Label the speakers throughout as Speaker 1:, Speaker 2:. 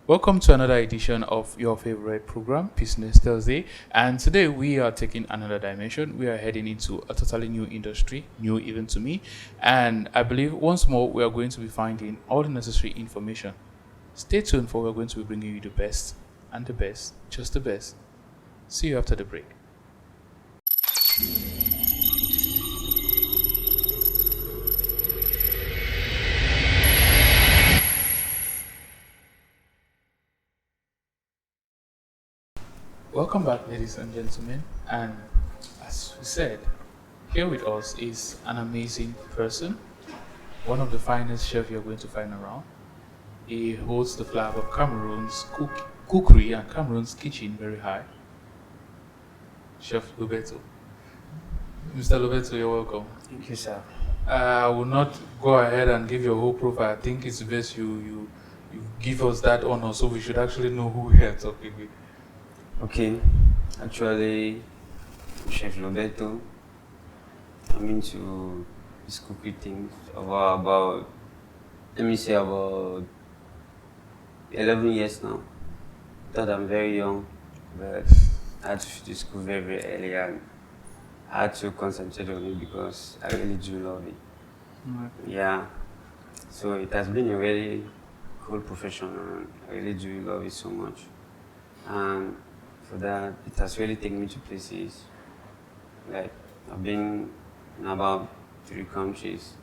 Speaker 1: Welcome to another edition of your favorite program, Business Thursday. And today we are taking another dimension. We are heading into a totally new industry, new even to me. And I believe once more we are going to be finding all the necessary information. Stay tuned for we're going to be bringing you the best and the best, just the best. See you after the break. Welcome back, ladies and gentlemen. And as we said, here with us is an amazing person, one of the finest chefs you're going to find around. He holds the flag of Cameroon's cookery and Cameroon's kitchen very high. Chef Lobeto. Mr. Lobeto, you're welcome.
Speaker 2: Thank you, sir.
Speaker 1: I will not go ahead and give your whole profile. I think it's best you give us that honor so we should actually know who we are talking with.
Speaker 2: Okay, actually, Chef Roberto, I'm into this cooking thing about, let me say about 11 years now. Thought I'm very young, but I had to finish school very, very early and I had to concentrate on it because I really do love it. Yeah, so it has been a very cool profession and I really do love it so much. And for that, it has really taken me to places. Like, I've been in about 3 countries,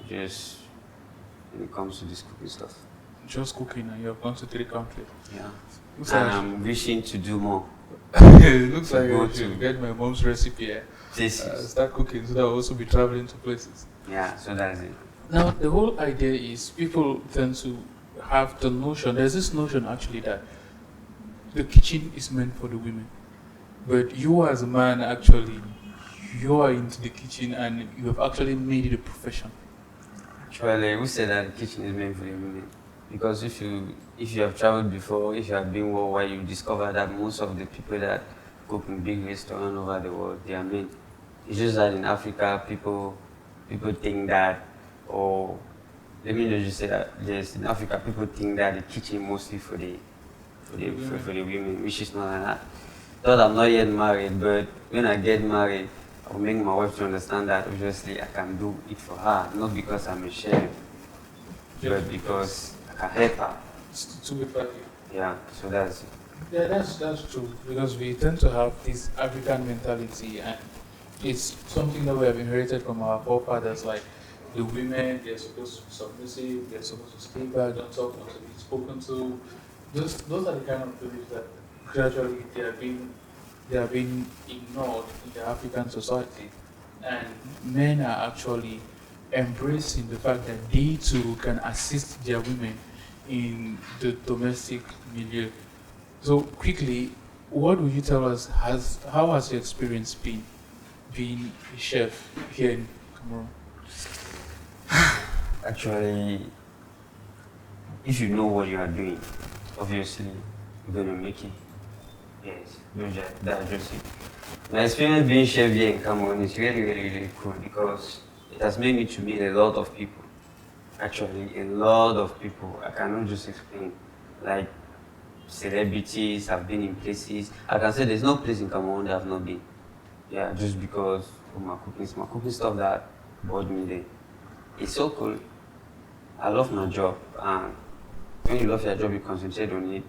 Speaker 2: just when it comes to this cooking stuff.
Speaker 1: Just cooking, and you have gone to 3 countries.
Speaker 2: Yeah.
Speaker 1: Looks
Speaker 2: And
Speaker 1: like
Speaker 2: I'm wishing to do more.
Speaker 1: it looks like
Speaker 2: go
Speaker 1: I should
Speaker 2: to
Speaker 1: get my mom's recipe.
Speaker 2: Places.
Speaker 1: Start cooking so that I'll also be traveling to places.
Speaker 2: Yeah, so that's it.
Speaker 1: Now, the whole idea is people tend to have the notion, there's this notion actually that the kitchen is meant for the women. But you as a man, actually, you are into the kitchen and you have actually made it a profession.
Speaker 2: Actually, who said that the kitchen is meant for the women? Because if you have traveled before, if you have been worldwide, you discover that most of the people that cook in big restaurants over the world, they are men. It's just that in Africa, people think that, or let me just say that yes, in Africa, people think that the kitchen mostly for the women, which is not like that. Though I'm not yet married, but when I get married, I'll make my wife to understand that obviously I can do it for her, not because I'm a chef, but because I can help her.
Speaker 1: It's to be fair.
Speaker 2: Yeah, so that's it.
Speaker 1: Yeah, that's true because we tend to have this African mentality, and it's something that we have inherited from our forefathers. Like the women, they're supposed to be submissive, they're supposed to stay back, don't talk, not to be spoken to. Those are the kind of beliefs that gradually they are being ignored in the African society, and men are actually embracing the fact that they too can assist their women in the domestic milieu. So quickly, what would you tell us? How has your experience been being a chef here in Cameroon?
Speaker 2: Actually, if you know what you are doing, obviously you're gonna make it. Yes, that's just it. My experience being chef here in Cameroon is really, really, really cool because it has made me to meet a lot of people. Actually, a lot of people. I cannot just explain. Like celebrities, I've been in places. I can say there's no place in Cameroon that I've not been. Yeah, just because of my cooking. It's my cooking stuff that brought me there. It's so cool. I love my job, and when you love your job, you concentrate on it.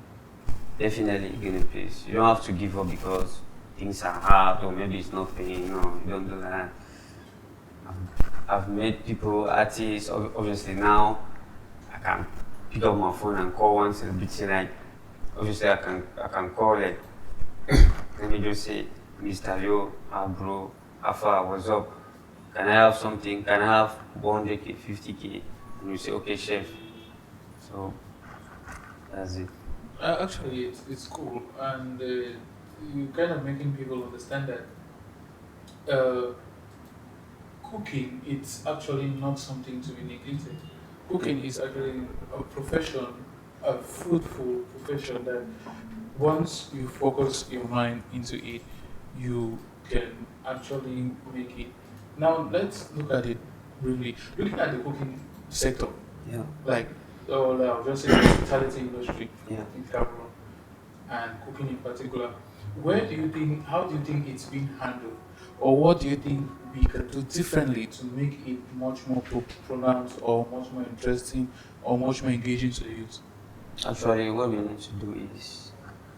Speaker 2: Definitely, you're gonna place. You don't have to give up because things are hard or maybe it's not paying. No, you don't do that. I've met people, artists. Obviously now, I can pick up my phone and call one celebrity. Like, obviously I can call like, let me just say, Mr. Yo, bro, how far, what's up? Can I have something? Can I have 100k, 50k? And you say, okay, chef. So that's it.
Speaker 1: Actually, it's cool, and you kind of making people understand that cooking it's actually not something to be neglected. Cooking is actually a profession, a fruitful profession that once you focus your mind into it, you can actually make it. Now let's look at it briefly. Looking at the cooking sector,
Speaker 2: Yeah.
Speaker 1: like or like, I'll just say the hospitality industry
Speaker 2: Yeah.
Speaker 1: in Cameroon and cooking in particular. Where do you think, how do you think it's being handled? Or what do you think we can do differently to make it much more pronounced or much more interesting or much more engaging to the youth?
Speaker 2: Actually, what we need to do is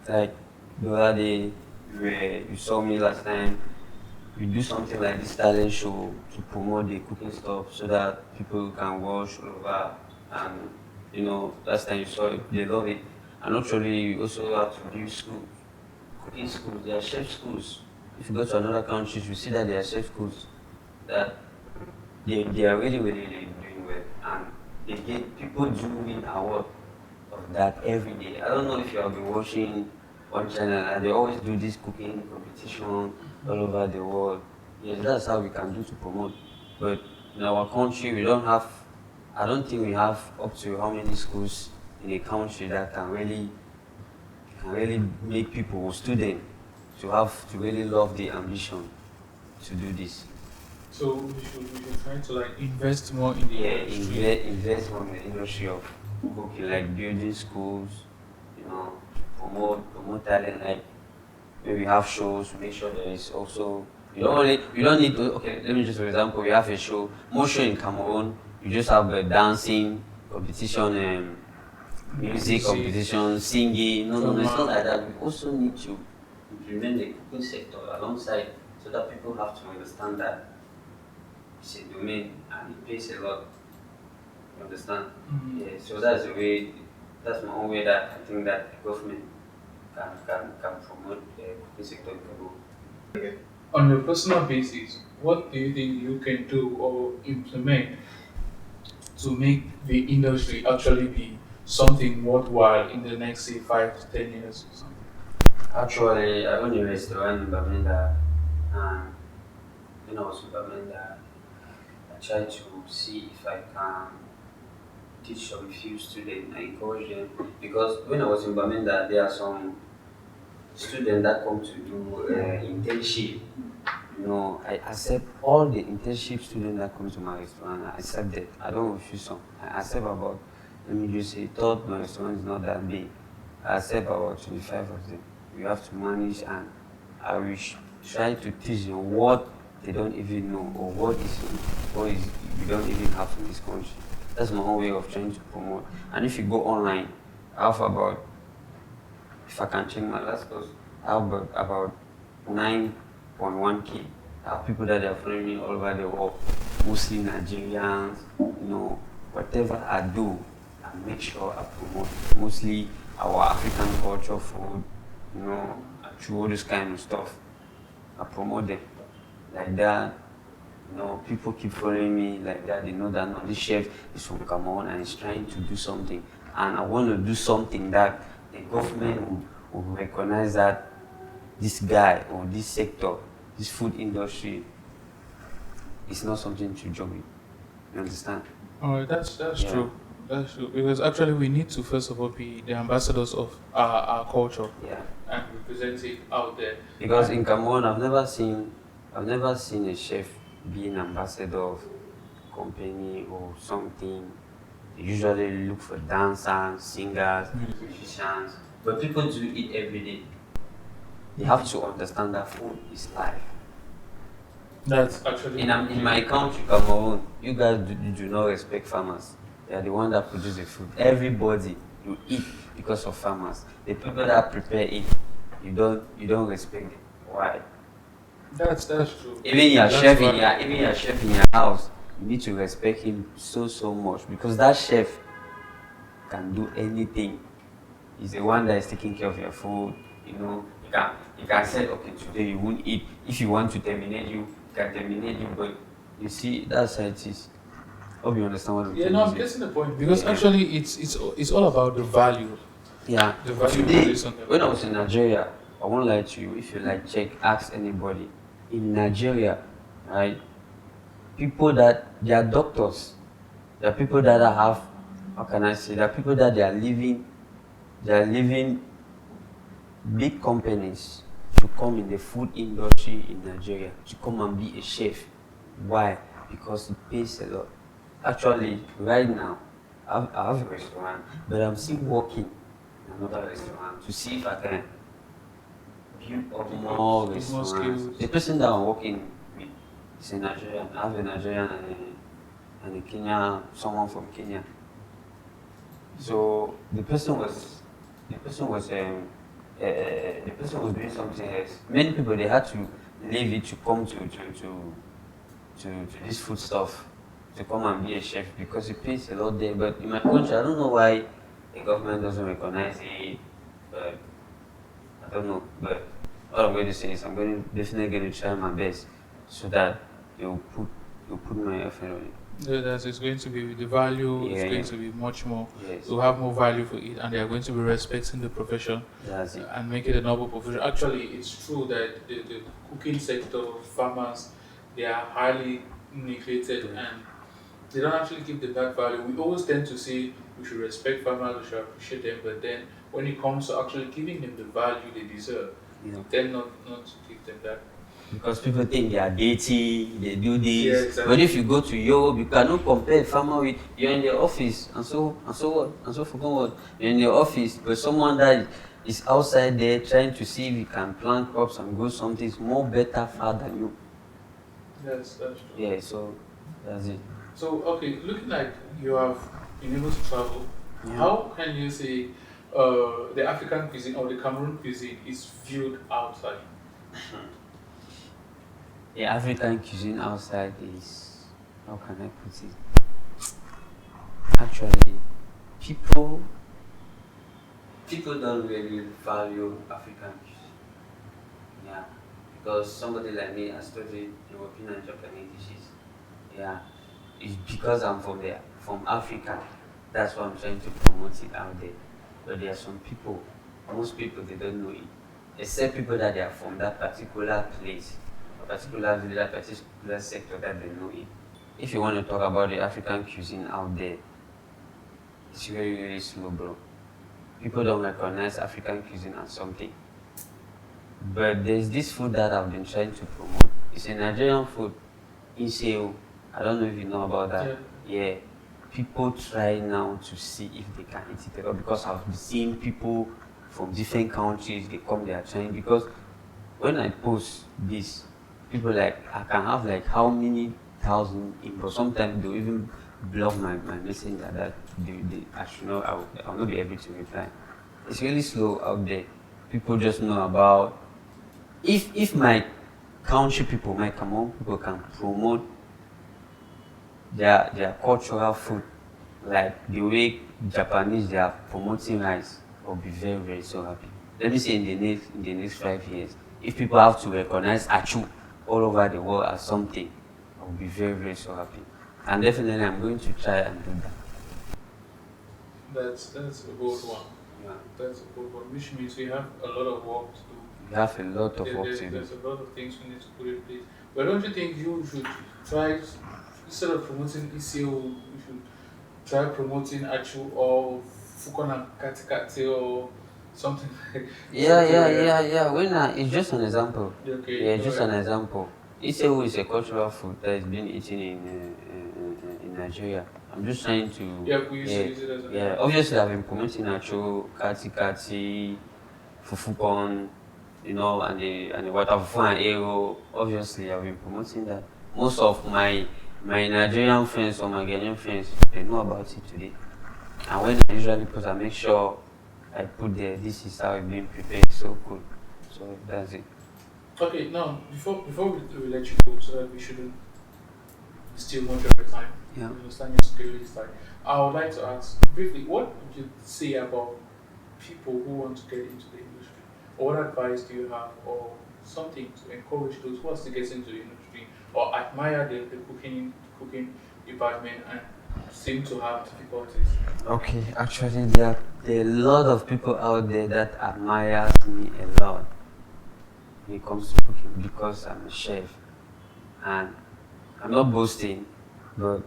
Speaker 2: like the other day you saw me last time. We do something like this talent show to promote the cooking stuff so that people can watch all over. And last time you saw it, they love it. And actually, we also have to build schools, cooking schools. There are chef schools. If you go to another countries, you see that there are chef schools that they are really doing well, and they get people do win award of that every day. I don't know if you have been watching one channel, and they always do this cooking competition all over the world. Yes, that's how we can do to promote. But in our country, we don't have. I don't think we have up to how many schools in a country that can really make people students to really love the ambition to do this.
Speaker 1: So we should try to like invest more in the
Speaker 2: Yeah,
Speaker 1: industry.
Speaker 2: invest more in the industry of cooking, like building schools, promote talent, like maybe have shows, make sure there is also you don't need to, okay, let me just for example, we have a show, more show in Cameroon, you just have a dancing competition and music
Speaker 1: Music,
Speaker 2: competition, singing. No, it's not
Speaker 1: drama.
Speaker 2: like that. We also need to implement the cooking sector alongside so that people have to understand that it's a domain and it pays a lot. You understand?
Speaker 1: Mhm.
Speaker 2: Yeah, so that's the way, that's my own way that I think that the government can promote the cooking sector in Cameroon.
Speaker 1: On a personal basis, what do you think you can do or implement to make the industry actually be something worthwhile in the next, say, 5 to 10 years or something?
Speaker 2: Actually, I own a restaurant in Bamenda, and when I was in Bamenda, I tried to see if I can teach some few students. I encourage them because when I was in Bamenda, there are some students that come to do internship. I accept all the internship students that come to my restaurant. I accept that. I don't refuse some. I accept about, let me just say, thought my restaurant is not that big. I accept about 25 of them. You have to manage, and I will try to teach them what they don't even know, or what is you don't even have in this country. That's my own way of trying to promote. And if you go online, I have about, if I can check my last post, I have about 9.1K. I have people that are following me all over the world, mostly Nigerians. Whatever I do, I make sure I promote mostly our African culture, food, through all this kind of stuff. I promote them like that. People keep following me like that. They know that no, this chef is from Cameroon and is trying to do something. And I want to do something that the government will recognize that this guy or this sector, this food industry, is not something to joke with. You understand?
Speaker 1: All right, that's
Speaker 2: Yeah,
Speaker 1: true. That's true because actually we need to first of all be the ambassadors of our culture
Speaker 2: yeah.
Speaker 1: and represent it out there.
Speaker 2: Because
Speaker 1: And
Speaker 2: in Cameroon, I've never seen a chef being ambassador of company or something. They usually look for dancers, singers, musicians, but people do it every day. They have to understand that food is life.
Speaker 1: that's actually
Speaker 2: In my country, Cameroon, you guys do not respect farmers. They are the ones that produce the food. Everybody you eat because of farmers. The people that prepare it, you don't respect them. Why?
Speaker 1: that's true.
Speaker 2: Even your
Speaker 1: That's
Speaker 2: chef in
Speaker 1: why.
Speaker 2: your house, you need to respect him so much because that chef can do anything. He's the one that is taking care of your food. You can say, okay, today you won't eat. If you want to terminate you, he can terminate you. But you see, that's how it is. Hope you understand what I'm
Speaker 1: Yeah,
Speaker 2: trying
Speaker 1: no,
Speaker 2: to
Speaker 1: I'm
Speaker 2: say.
Speaker 1: getting the point because
Speaker 2: Yeah.
Speaker 1: actually it's all about the value,
Speaker 2: Yeah.
Speaker 1: the value we
Speaker 2: Today,
Speaker 1: place on them.
Speaker 2: when I was in Nigeria, I won't lie to you. If you like check, ask anybody in Nigeria, right? People that they are doctors, there are people that have, how can I say, there are people that they are living big companies to come in the food industry in Nigeria to come and be a chef. Why? Because it pays a lot. Actually, right now, I have a restaurant, but I'm still working in another restaurant to see if I can build up more
Speaker 1: Get more
Speaker 2: restaurants.
Speaker 1: skills.
Speaker 2: The person that I'm working with is a Nigerian. I have a Nigerian and a Kenyan, someone from Kenya. So the person was the person was doing something else. Many people they had to leave it to come to this food stuff to come and be a chef because it pays a lot there. But in my country, I don't know why the government doesn't recognize it. But I don't know. But what I'm going to say is definitely going to try my best so that you'll put my effort on it.
Speaker 1: That is going to be the value is
Speaker 2: Yeah,
Speaker 1: going
Speaker 2: yeah.
Speaker 1: to be much more.
Speaker 2: Yes.
Speaker 1: To have more value for it, and they are going to be respecting the profession
Speaker 2: That's it.
Speaker 1: and make it a noble profession. Actually, it's true that the cooking sector, farmers, they are highly neglected and they don't actually give them that value. We always tend to say we should respect farmers, we should appreciate them, but then when it comes to actually giving them the value they deserve,
Speaker 2: You know.
Speaker 1: then not to give them that.
Speaker 2: Because people think they are dirty, they do this.
Speaker 1: Yeah, exactly.
Speaker 2: But if you go to Europe, you cannot compare a farmer with you're in the office and so what and so forget what. You're in the office, but someone that is outside there trying to see if he can plant crops and grow something is more better far than you.
Speaker 1: That's true.
Speaker 2: Yeah, so that's it.
Speaker 1: So, okay, looking like you have been able to travel,
Speaker 2: Yeah.
Speaker 1: how can you say the African cuisine or the Cameroon cuisine is viewed outside?
Speaker 2: The African cuisine outside is, how can I put it? Actually, people people don't really value African cuisine. Yeah, because somebody like me, I studied European and Japanese dishes. Yeah, it's because I'm from there, from Africa. That's why I'm trying to promote it out there. But there are some people, most people they don't know it, except people that they are from that particular place, a particular village, that particular sector that they know it. If you want to talk about the African cuisine out there, it's very, very slow, bro. People don't recognize African cuisine as something. But there's this food that I've been trying to promote. It's a Nigerian food, Iseo. I don't know if you know about that. Yeah. People try now to see if they can eat it because I've seen people from different countries, they come, they are trying. Because when I post this, people like, I can have like how many thousand inbox. Sometimes they'll even block my messenger that I should know, I'll not be able to reply. It's really slow out there. People just know about, if my country people, my Cameroon people can promote their cultural food, like the way Japanese they are promoting rice, I'll be very, very so happy. Let me say in the next 5 years, if people have to recognize Achu all over the world as something, I'll be very, very so happy. And definitely I'm going to try and do that.
Speaker 1: That's a good one.
Speaker 2: Yeah.
Speaker 1: That's a good one, which means we have a lot of work to do.
Speaker 2: We have a lot of work to do.
Speaker 1: There's a lot of things we need to put in place. But don't you think you should try, instead of promoting ECO, you should try promoting Achu or Fukona Katikate or something like
Speaker 2: Yeah. It's just an example.
Speaker 1: Okay.
Speaker 2: Yeah, just an example. Isewu is a cultural food that is being eaten in Nigeria. I'm just trying to.
Speaker 1: Yeah, we used to use it as
Speaker 2: Yeah, obviously I've been promoting Nacho, Kati, Fufukon, and the water fufu and ero. Obviously I've been promoting that. Most of my Nigerian friends or my Ghanaian friends, they know about it today. And when I usually post, I make sure I put there, this is how it's being prepared, so cool. So that's it.
Speaker 1: Okay, now before we let you go, so that we shouldn't steal much of your time.
Speaker 2: Yeah.
Speaker 1: We understand your schedule is tight. I would like to ask briefly, what would you say about people who want to get into the industry? Or what advice do you have, or something to encourage those who want to get into the industry or admire the cooking department and seem to have difficulties?
Speaker 2: Okay, actually there are a lot of people out there that admire me a lot when it comes to cooking because I'm a chef and I'm not boasting, but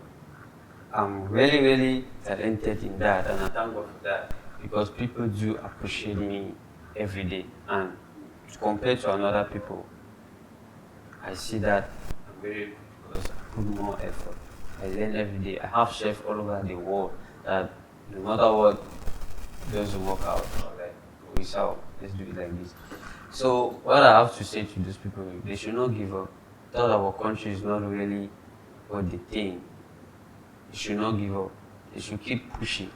Speaker 2: I'm really, really talented in that and I thank God for that because people do appreciate me every day and compared to another people, I see that I'm very good because I put more effort. I learn every day. I have chefs all over the world that no matter what doesn't work out, or like, it's out, let's do it like this. So what I have to say to those people, they should not give up. That our country is not really what they think. They should not give up. They should keep pushing,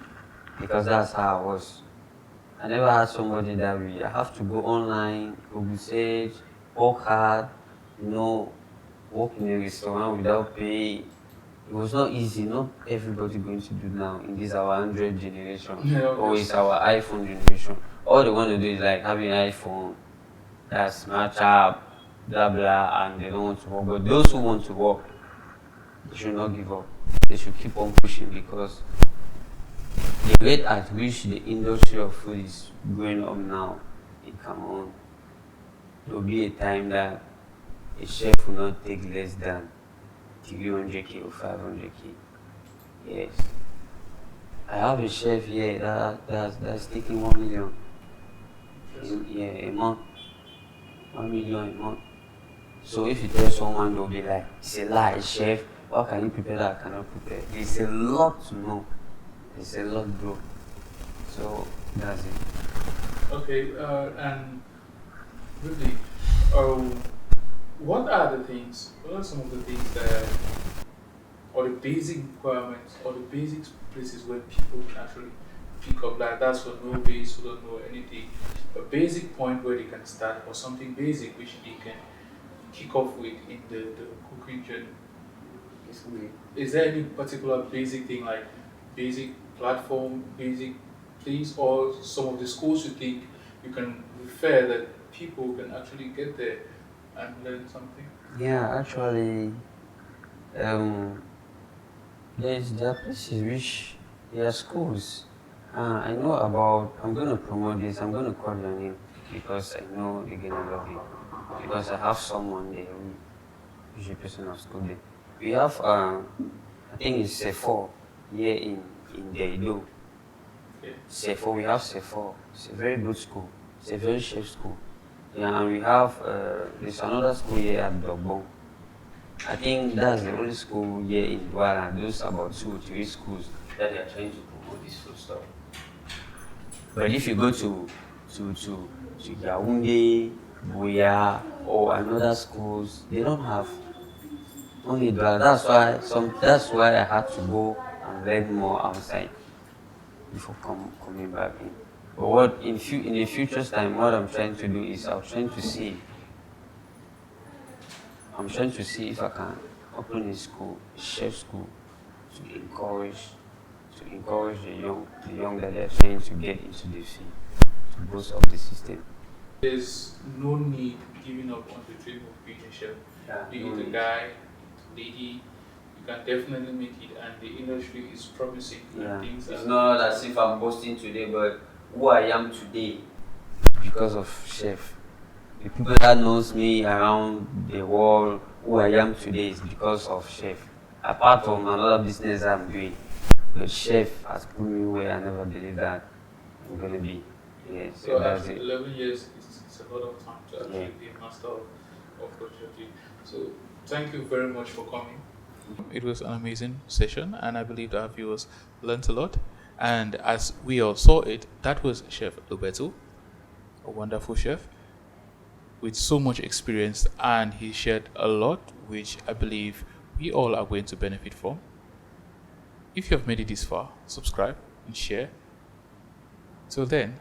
Speaker 2: because that's how I was. I never had somebody that way. I have to go online, Google search, work hard, you know, work in a restaurant without pay. It was not easy. Not everybody going to do now in this our Android generation,
Speaker 1: Yeah,
Speaker 2: or it's
Speaker 1: obviously.
Speaker 2: our iPhone generation. All they want to do is like having an iPhone, that's match up, blah blah, and they don't want to work. But those who want to work, they should not give up. They should keep on pushing, because the rate at which the industry of food is going up now in Cameroon, there will be a time that a chef will not take less than 300k or 500k. Yes. I have a chef here that's taking 1 million a month. 1 million a month. So if you tell someone, they'll be like, it's a lie, chef. How can you prepare that I cannot prepare? It's a lot to know. It's a lot, bro. So that's it.
Speaker 1: Okay, and really, what are the things? What are some of the things that, or the basic requirements, or the basic places where people can actually pick up? Like that's for novice who don't know anything. A basic point where they can start, or something basic which they can kick off with in the cooking journey. Is there any particular basic thing, like basic platform, basic place, or some of the schools you think you can refer that people can actually get there and learn something?
Speaker 2: Yeah, actually, um, there are places which there are schools. I know about. I'm gonna promote this. I'm gonna call your name, because I know you're gonna love it. Because I have someone there who is a person of school there. We have I think it's C4 here in Deido.
Speaker 1: Okay.
Speaker 2: C4, we have C4. It's a very good school. It's a very safe school. Yeah, and we have there's another school here at Dogbon. I think that's the only school here in Douala. Those about 2 or 3 schools that they are trying to promote this food stuff. But if you go to Yaoundé, Buya, or another schools, they don't have only Douala. That's why I had to go and learn more outside before coming back in. But what in the future's time, what I'm trying to do is I'm trying to see if I can open a school, a chef school, to encourage the young that they're trying to get into the field, to boost up the system.
Speaker 1: There's no need giving up on the dream of being a chef.
Speaker 2: Yeah,
Speaker 1: Be it a guy, lady, you can definitely make it, and the industry is promising.
Speaker 2: yeah.
Speaker 1: And things
Speaker 2: It's
Speaker 1: are
Speaker 2: not as if I'm boasting today, but who I am today because of chef. The people that knows me around the world, who I am today is because of chef. Apart from another business I'm doing, but chef has put me where I never believed that I'm gonna be. Yeah, so
Speaker 1: so
Speaker 2: that's
Speaker 1: after
Speaker 2: it.
Speaker 1: 11 years, it's a lot of time to actually
Speaker 2: Yeah.
Speaker 1: be a master of what you're doing. So thank you very much for coming. It was an amazing session, and I believe our viewers learned a lot. And as we all saw it, that was Chef LOBERTO, a wonderful chef with so much experience, and he shared a lot which I believe we all are going to benefit from. If you have made it this far, subscribe and share. Till then,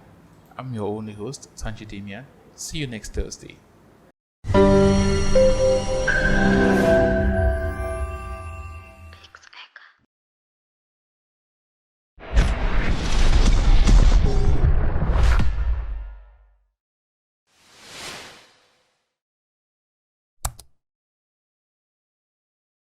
Speaker 1: I'm your only host, Tanji Demean. See you next Thursday.